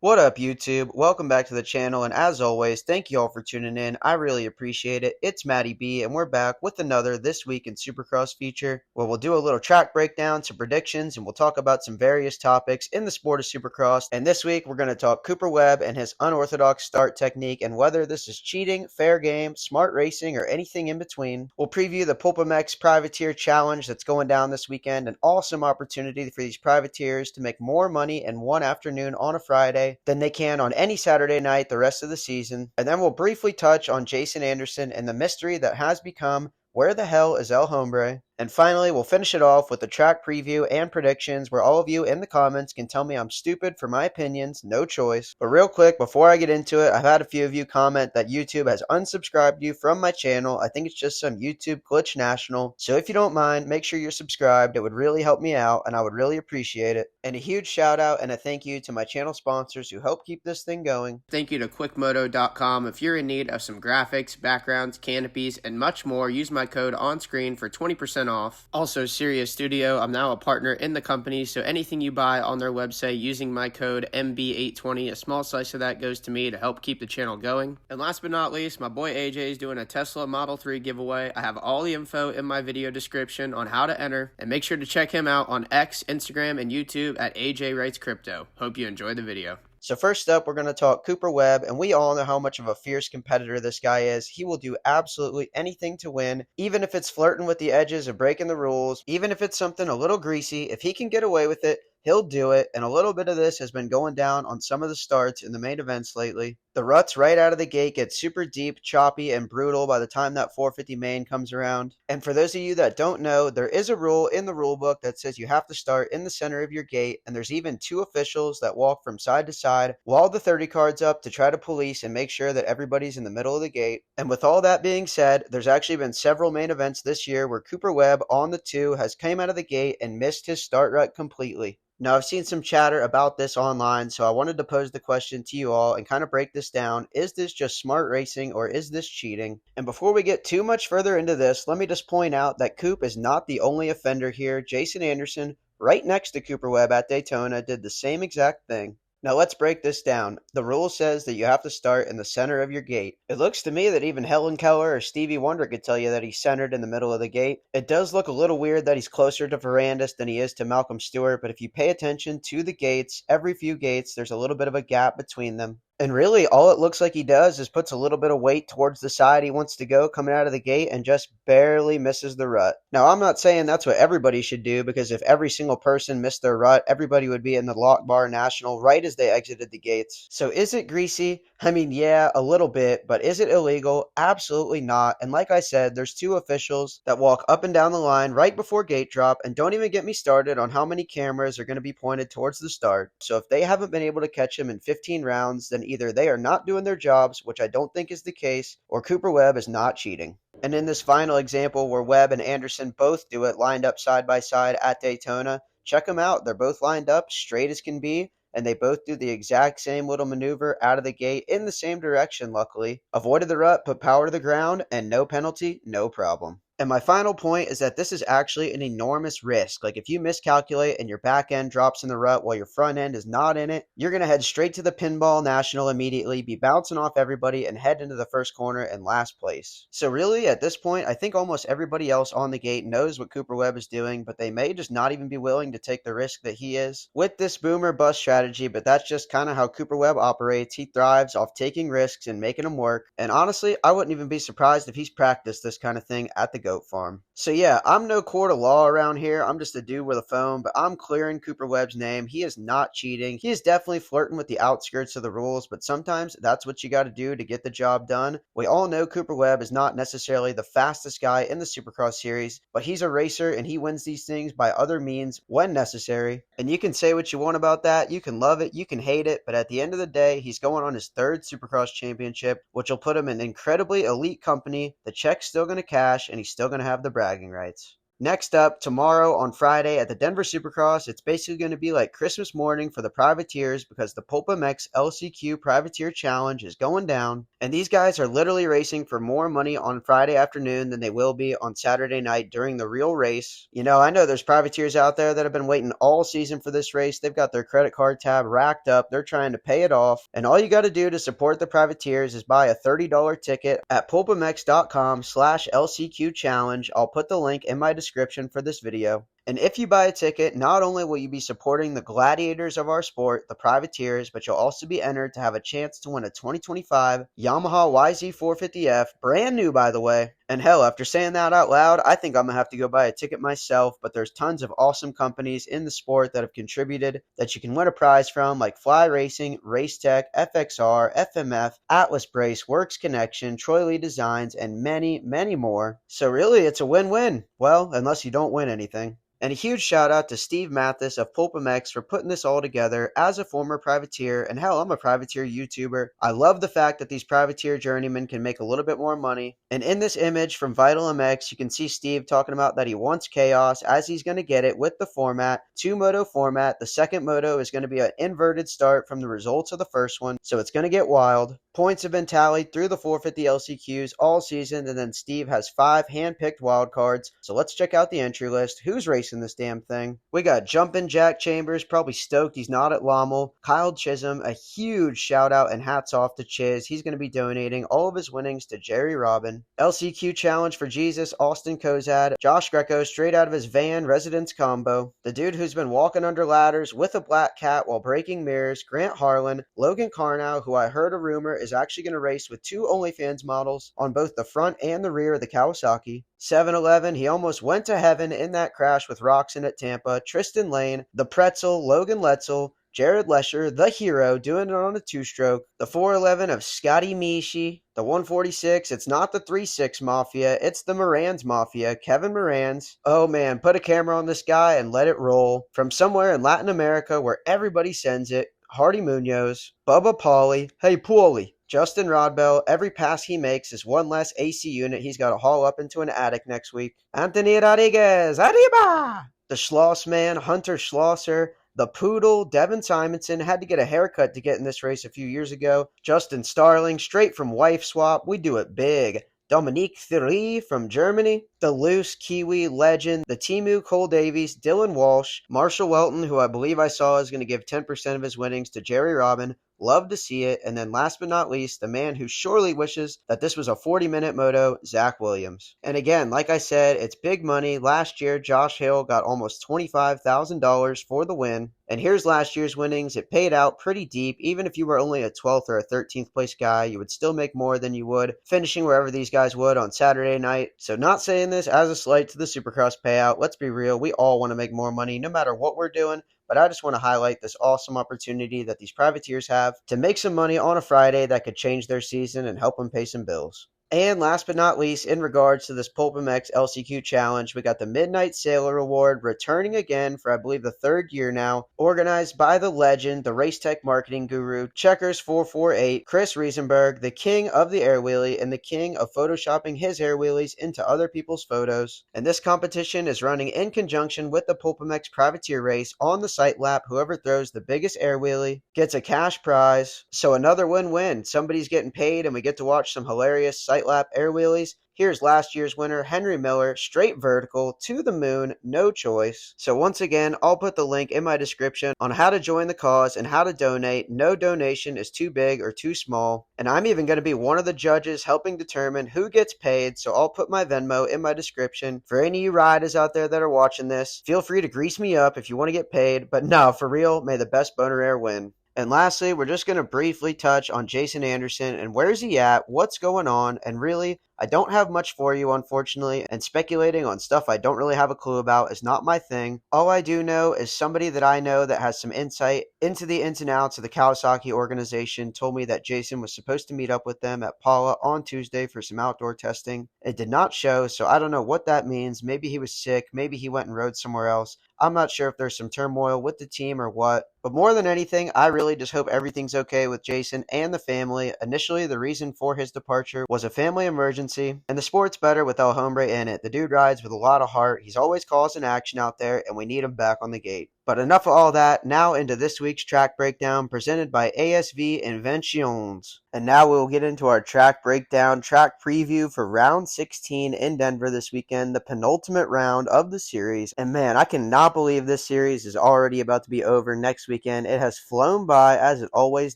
What up, YouTube? Welcome back to the channel, and as always, thank you all for tuning in. I really appreciate it. It's Matty B, and we're back with another This Week in Supercross feature, where we'll do a little track breakdown, some predictions, and we'll talk about some various topics in the sport of Supercross. And this week, we're going to talk Cooper Webb and his unorthodox start technique, and whether this is cheating, fair game, smart racing, or anything in between. We'll preview the PULP Privateer Challenge that's going down this weekend, an awesome opportunity for these privateers to make more money in one afternoon on a Friday than they can on any Saturday night the rest of the season. And then we'll briefly touch on Jason Anderson and the mystery that has become where the hell is El Hombre? And finally, we'll finish it off with the track preview and predictions where all of you in the comments can tell me I'm stupid for my opinions, no choice. But real quick, before I get into it, I've had a few of you comment that YouTube has unsubscribed you from my channel. I think it's just some YouTube glitch national. So if you don't mind, make sure you're subscribed. It would really help me out and I would really appreciate it. And a huge shout out and a thank you to my channel sponsors who help keep this thing going. Thank you to quickmoto.com. If you're in need of some graphics, backgrounds, canopies, and much more, use my code on screen for 20% off. Also, Sirius Studio, I'm now a partner in the company, so anything you buy on their website using my code MB820, a small slice of that goes to me to help keep the channel going. And last but not least, my boy AJ is doing a Tesla Model 3 giveaway. I have all the info in my video description on how to enter, and make sure to check him out on X, Instagram, and YouTube at AJ Writes Crypto. Hope you enjoy the video. So first up, we're going to talk Cooper Webb, and we all know how much of a fierce competitor this guy is. He will do absolutely anything to win, even if it's flirting with the edges of breaking the rules, even if it's something a little greasy. If he can get away with it, he'll do it, and a little bit of this has been going down on some of the starts in the main events lately. The ruts right out of the gate get super deep, choppy, and brutal by the time that 450 main comes around. And for those of you that don't know, there is a rule in the rule book that says you have to start in the center of your gate, and there's even two officials that walk from side to side, wall the 30 cards up to try to police and make sure that everybody's in the middle of the gate. And with all that being said, there's actually been several main events this year where Cooper Webb on the 2 has came out of the gate and missed his start rut completely. Now, I've seen some chatter about this online, so I wanted to pose the question to you all and kind of break this down. Is this just smart racing or is this cheating? And before we get too much further into this, let me just point out that Coop is not the only offender here. Jason Anderson, right next to Cooper Webb at Daytona, did the same exact thing. Now let's break this down. The rule says that you have to start in the center of your gate. It looks to me that even Helen Keller or Stevie Wonder could tell you that he's centered in the middle of the gate. It does look a little weird that he's closer to Ferrandis than he is to Malcolm Stewart, but if you pay attention to the gates, every few gates, there's a little bit of a gap between them. And really, all it looks like he does is puts a little bit of weight towards the side he wants to go coming out of the gate and just barely misses the rut. Now, I'm not saying that's what everybody should do, because if every single person missed their rut, everybody would be in the lock bar national right as they exited the gates. So is it greasy? I mean, yeah, a little bit, but is it illegal? Absolutely not. And like I said, there's two officials that walk up and down the line right before gate drop, and don't even get me started on how many cameras are going to be pointed towards the start. So if they haven't been able to catch him in 15 rounds, then either they are not doing their jobs, which I don't think is the case, or Cooper Webb is not cheating. And in this final example where Webb and Anderson both do it lined up side by side at Daytona, check them out. They're both lined up straight as can be, and they both do the exact same little maneuver out of the gate in the same direction, luckily. Avoided the rut, put power to the ground, and no penalty, no problem. And my final point is that this is actually an enormous risk. Like if you miscalculate and your back end drops in the rut while your front end is not in it, you're going to head straight to the pinball national immediately, be bouncing off everybody, and head into the first corner in last place. So really at this point, I think almost everybody else on the gate knows what Cooper Webb is doing, but they may just not even be willing to take the risk that he is with this boom or bust strategy. But that's just kind of how Cooper Webb operates. He thrives off taking risks and making them work. And honestly, I wouldn't even be surprised if he's practiced this kind of thing at the goat farm. So yeah, I'm no court of law around here. I'm just a dude with a phone, but I'm clearing Cooper Webb's name. He is not cheating. He is definitely flirting with the outskirts of the rules, but sometimes that's what you got to do to get the job done. We all know Cooper Webb is not necessarily the fastest guy in the Supercross series, but he's a racer and he wins these things by other means when necessary. And you can say what you want about that. You can love it, you can hate it, but at the end of the day, he's going on his third Supercross championship, which will put him in incredibly elite company. The check's still going to cash and he's still going to have the bragging rights. Next up, tomorrow on Friday at the Denver Supercross, it's basically going to be like Christmas morning for the privateers because the PULP LCQ Privateer Challenge is going down. And these guys are literally racing for more money on Friday afternoon than they will be on Saturday night during the real race. I know there's privateers out there that have been waiting all season for this race. They've got their credit card tab racked up. They're trying to pay it off. And all you got to do to support the privateers is buy a $30 ticket at pulpamex.com/LCQ challenge. I'll put the link in my description for this video. And if you buy a ticket, not only will you be supporting the gladiators of our sport, the privateers, but you'll also be entered to have a chance to win a 2025 Yamaha YZ450F, brand new by the way. And hell, after saying that out loud, I think I'm going to have to go buy a ticket myself, but there's tons of awesome companies in the sport that have contributed that you can win a prize from, like Fly Racing, Race Tech, FXR, FMF, Atlas Brace, Works Connection, Troy Lee Designs, and many, many more. So really, it's a win-win. Well, unless you don't win anything. And a huge shout out to Steve Mathis of PulpMX for putting this all together as a former privateer. And hell, I'm a privateer YouTuber. I love the fact that these privateer journeymen can make a little bit more money. And in this image from Vital MX, you can see Steve talking about that he wants chaos as he's going to get it with the format, 2-moto format. The second moto is going to be an inverted start from the results of the first one. So it's going to get wild. Points have been tallied through the 450 LCQs all season, and then Steve has 5 hand-picked wild cards. So let's check out the entry list. Who's racing this damn thing? We got Jumpin' Jack Chambers, probably stoked he's not at Lommel. Kyle Chisholm, a huge shout out and hats off to Chiz. He's going to be donating all of his winnings to Jerry Robin. LCQ challenge for Jesus, Austin Kozad. Josh Greco, straight out of his van residence combo. The dude who's been walking under ladders with a black cat while breaking mirrors, Grant Harlan. Logan Carnow, who I heard a rumor is actually going to race with 2 OnlyFans models on both the front and the rear of the Kawasaki. 7-Eleven, he almost went to heaven in that crash with Roxon at Tampa. Tristan Lane, the Pretzel, Logan Letzel, Jared Lesher, the hero, doing it on a 2-stroke. The 411 of Scotty Mishi. The 146, it's not the 3-6 Mafia, it's the Moran's Mafia, Kevin Moran's. Oh man, put a camera on this guy and let it roll. From somewhere in Latin America where everybody sends it, Hardy Munoz, Bubba Pauly, hey Pauly, Justin Rodbell, every pass he makes is one less AC unit he's got to haul up into an attic next week. Anthony Rodriguez, arriba! The Schloss man, Hunter Schlosser, the Poodle, Devin Simonson, had to get a haircut to get in this race a few years ago. Justin Starling, straight from Wife Swap, we do it big. Dominique Thierry from Germany, the Loose Kiwi legend, the Timu Cole Davies, Dylan Walsh, Marshall Welton, who I believe I saw is going to give 10% of his winnings to Jerry Robin. Love to see it. And then last but not least, the man who surely wishes that this was a 40-minute moto, Zach Williams. And again, like I said, it's big money. Last year, Josh Hill got almost $25,000 for the win. And here's last year's winnings. It paid out pretty deep. Even if you were only a 12th or a 13th place guy, you would still make more than you would finishing wherever these guys would on Saturday night. So not saying this as a slight to the Supercross payout. Let's be real. We all want to make more money no matter what we're doing. But I just want to highlight this awesome opportunity that these privateers have to make some money on a Friday that could change their season and help them pay some bills. And last but not least, in regards to this PulpMX LCQ challenge, we got the Midnight Sailor Award returning again for I believe the 3rd year now, organized by the legend, the race tech marketing guru, Checkers448, Chris Riesenberg, the king of the air wheelie and the king of photoshopping his air wheelies into other people's photos. And this competition is running in conjunction with the PulpMX privateer race on the sight lap. Whoever throws the biggest air wheelie gets a cash prize. So another win-win. Somebody's getting paid and we get to watch some hilarious sight lap air wheelies. Here's last year's winner, Henry Miller, straight vertical to the moon, no choice. So once again, I'll put the link in my description on how to join the cause and how to donate. No donation is too big or too small. And I'm even going to be one of the judges helping determine who gets paid. So I'll put my Venmo in my description. For any of you riders out there that are watching this, feel free to grease me up if you want to get paid. But no, for real, may the best boner air win. And lastly, we're just going to briefly touch on Jason Anderson and where's he at, what's going on, and really, I don't have much for you, unfortunately, and speculating on stuff I don't really have a clue about is not my thing. All I do know is somebody that I know that has some insight into the ins and outs of the Kawasaki organization told me that Jason was supposed to meet up with them at Paula on Tuesday for some outdoor testing. It did not show, so I don't know what that means. Maybe he was sick, maybe he went and rode somewhere else. I'm not sure if there's some turmoil with the team or what. But more than anything, I really just hope everything's okay with Jason and the family. Initially, the reason for his departure was a family emergency, and the sport's better with El Hombre in it. The dude rides with a lot of heart. He's always causing action out there, and we need him back on the gate. But enough of all that, now into this week's track breakdown presented by ASV Inventions. And now we'll get into our track breakdown, track preview for round 16 in Denver this weekend, the penultimate round of the series. And man, I cannot believe this series is already about to be over next weekend. It has flown by as it always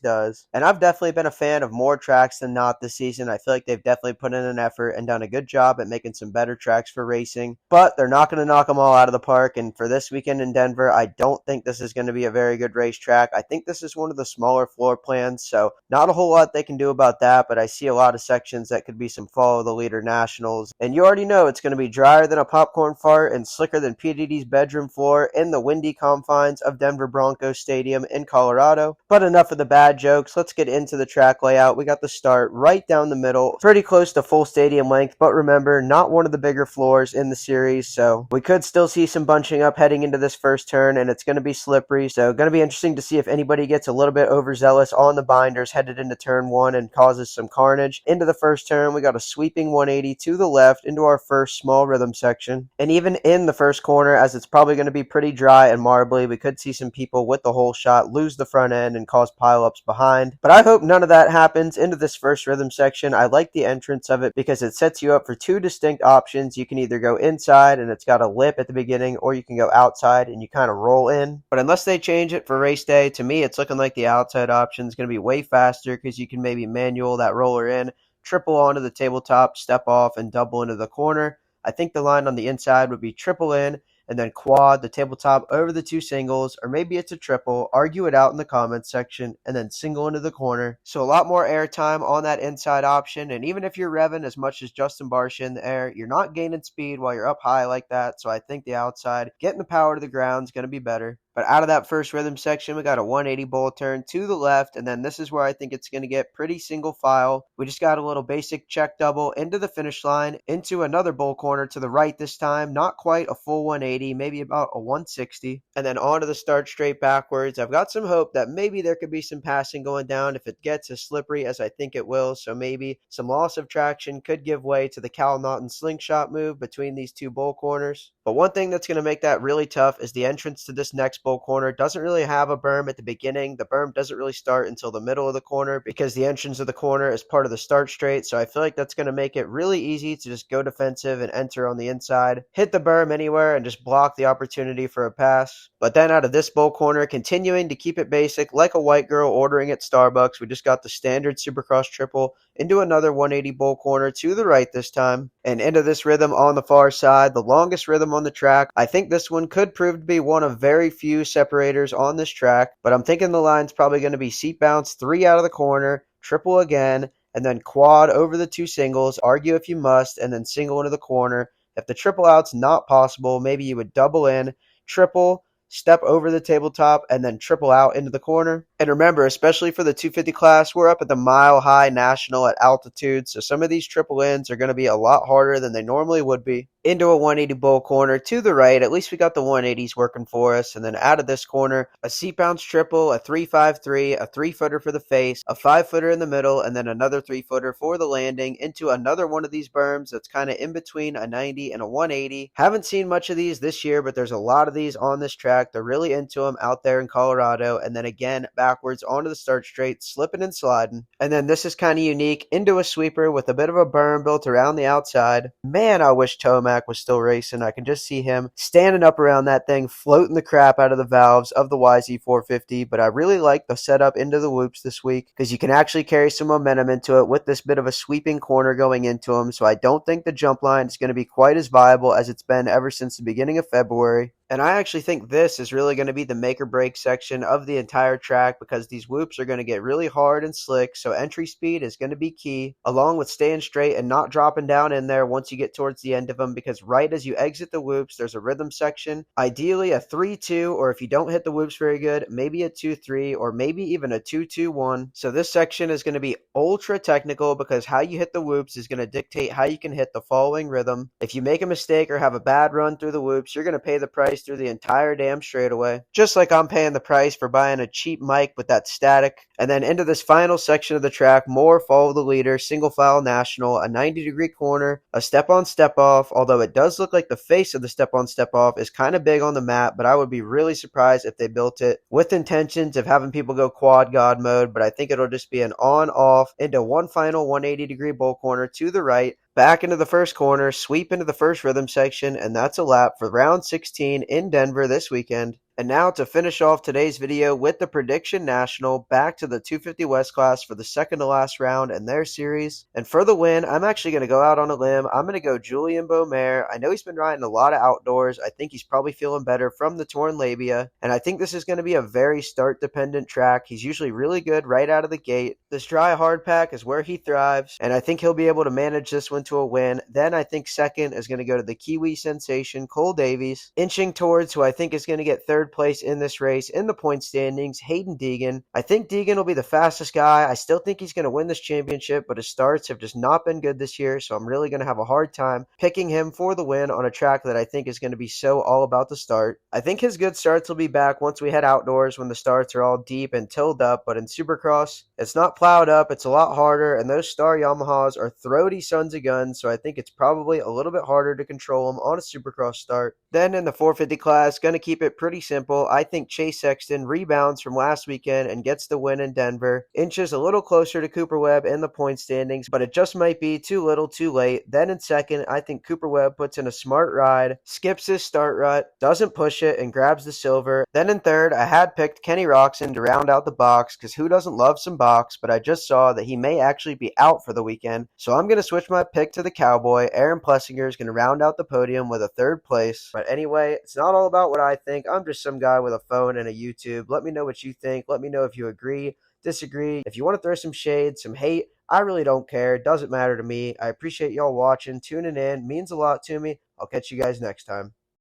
does. And I've definitely been a fan of more tracks than not this season. I feel like they've definitely put in an effort and done a good job at making some better tracks for racing. But they're not going to knock them all out of the park. And for this weekend in Denver, I don't think this is going to be a very good racetrack. I think this is one of the smaller floor plans, so not a whole lot they can do about that, but I see a lot of sections that could be some follow the leader nationals. And you already know it's going to be drier than a popcorn fart and slicker than P. Diddy's bedroom floor in the windy confines of Denver Broncos Stadium in Colorado. But enough of the bad jokes. Let's get into the track layout. We got the start right down the middle, pretty close to full stadium length, but remember, not one of the bigger floors in the series, so we could still see some bunching up heading into this first turn, and it's going to be slippery, so going to be interesting to see if anybody gets a little bit overzealous on the binders headed into turn one and causes some carnage. Into the first turn, we got a sweeping 180 to the left into our first small rhythm section, and even in the first corner, as it's probably going to be pretty dry and marbly, we could see some people with the whole shot lose the front end and cause pileups behind, but I hope none of that happens into this first rhythm section. I like the entrance of it because it sets you up for two distinct options. You can either go inside and it's got a lip at the beginning, or you can go outside and you kind of roll in. But unless they change it for race day, to me it's looking like the outside option is going to be way faster because you can maybe manual that roller in, triple onto the tabletop, step off, and double into the corner. I think the line on the inside would be triple in, and then quad the tabletop over the two singles, or maybe it's a triple. Argue it out in the comments section, and then single into the corner. So a lot more air time on that inside option, and even if you're revving as much as Justin Barcia in the air, you're not gaining speed while you're up high like that, so I think the outside, getting the power to the ground is going to be better. But out of that first rhythm section, we got a 180 bull turn to the left, and then this is where I think it's going to get pretty single file. We just got a little basic check double into the finish line, into another bull corner to the right this time. Not quite a full 180, maybe about a 160. And then onto the start straight backwards. I've got some hope that maybe there could be some passing going down if it gets as slippery as I think it will. So maybe some loss of traction could give way to the Cal Naughton slingshot move between these two bull corners. But one thing that's going to make that really tough is the entrance to this next bull corner doesn't really have a berm at the beginning. The berm doesn't really start until the middle of the corner because the entrance of the corner is part of the start straight. So I feel like that's going to make it really easy to just go defensive and enter on the inside, hit the berm anywhere, and just block the opportunity for a pass. But then out of this bull corner, continuing to keep it basic like a white girl ordering at Starbucks, we just got the standard Supercross triple into another 180 bull corner to the right this time, and into this rhythm on the far side, the longest rhythm on the track. I think this one could prove to be one of very few separators on this track, but I'm thinking the line's probably going to be seat bounce 3 out of the corner, triple again, and then quad over the two singles, argue if you must, and then single into the corner. If the triple out's not possible, maybe you would double in, triple, step over the tabletop, and then triple out into the corner. And remember, especially for the 250 class, we're up at the Mile High National at altitude, so some of these triple ins are going to be a lot harder than they normally would be. Into a 180 bull corner to the right. At least we got the 180s working for us. And then out of this corner, a seat bounce triple, a 353, a 3-footer for the face, a 5-footer in the middle, and then another 3-footer for the landing into another one of these berms that's kind of in between a 90 and a 180. Haven't seen much of these this year, but there's a lot of these on this track. They're really into them out there in Colorado. And then again, backwards onto the start straight, slipping and sliding. And then this is kind of unique, into a sweeper with a bit of a berm built around the outside. Man, I wish Tomac was still racing. I can just see him standing up around that thing, floating the crap out of the valves of the YZ450, but I really like the setup into the whoops this week because you can actually carry some momentum into it with this bit of a sweeping corner going into him, so I don't think the jump line is going to be quite as viable as it's been ever since the beginning of February. And I actually think this is really going to be the make or break section of the entire track because these whoops are going to get really hard and slick, so entry speed is going to be key, along with staying straight and not dropping down in there once you get towards the end of them, because right as you exit the whoops, there's a rhythm section, ideally a 3-2, or if you don't hit the whoops very good, maybe a 2-3, or maybe even a 2-2-1. So this section is going to be ultra technical because how you hit the whoops is going to dictate how you can hit the following rhythm. If you make a mistake or have a bad run through the whoops, you're going to pay the price price through the entire damn straightaway. Just like I'm paying the price for buying a cheap mic with that static. And then into this final section of the track, more follow the leader, single file national, a 90-degree corner, a step on step off, although it does look like the face of the step on step off is kind of big on the map, but I would be really surprised if they built it with intentions of having people go quad god mode, but I think it'll just be an on off into one final 180-degree bull corner to the right, back into the first corner, sweep into the first rhythm section, and that's a lap for round 16 in Denver this weekend. And now to finish off today's video with the Prediction National, back to the 250 West class for the second to last round in their series. And for the win, I'm actually going to go out on a limb. I'm going to go Julian Beaumer. I know he's been riding a lot of outdoors. I think he's probably feeling better from the torn labia. And I think this is going to be a very start-dependent track. He's usually really good right out of the gate. This dry hard pack is where he thrives, and I think he'll be able to manage this one to a win. Then I think second is going to go to the Kiwi sensation, Cole Davies, inching towards who I think is going to get third place in this race in the point standings, Hayden Deegan. I think Deegan will be the fastest guy. I still think he's going to win this championship, but his starts have just not been good this year, so I'm really going to have a hard time picking him for the win on a track that I think is going to be so all about the start. I think his good starts will be back once we head outdoors when the starts are all deep and tilled up, but in Supercross, it's not plowed up, it's a lot harder, and those Star Yamahas are throaty sons of guns, so I think it's probably a little bit harder to control them on a Supercross start. Then in the 450 class, going to keep it pretty simple. I think Chase Sexton rebounds from last weekend and gets the win in Denver. Inches a little closer to Cooper Webb in the point standings, but it just might be too little too late. Then in second, I think Cooper Webb puts in a smart ride, skips his start rut, doesn't push it, and grabs the silver. Then in third, I had picked Kenny Roczen to round out the box, because who doesn't love some box, but I just saw that he may actually be out for the weekend, so I'm going to switch my pick to the Cowboy. Aaron Plessinger is going to round out the podium with a third place. But anyway, it's not all about what I think. I'm just some guy with a phone and a YouTube. Let me know what you think. Let me know if you agree, disagree. If you want to throw some shade, some hate, I really don't care. It doesn't matter to me. I appreciate y'all watching, tuning in. It means a lot to me. I'll catch you guys next time.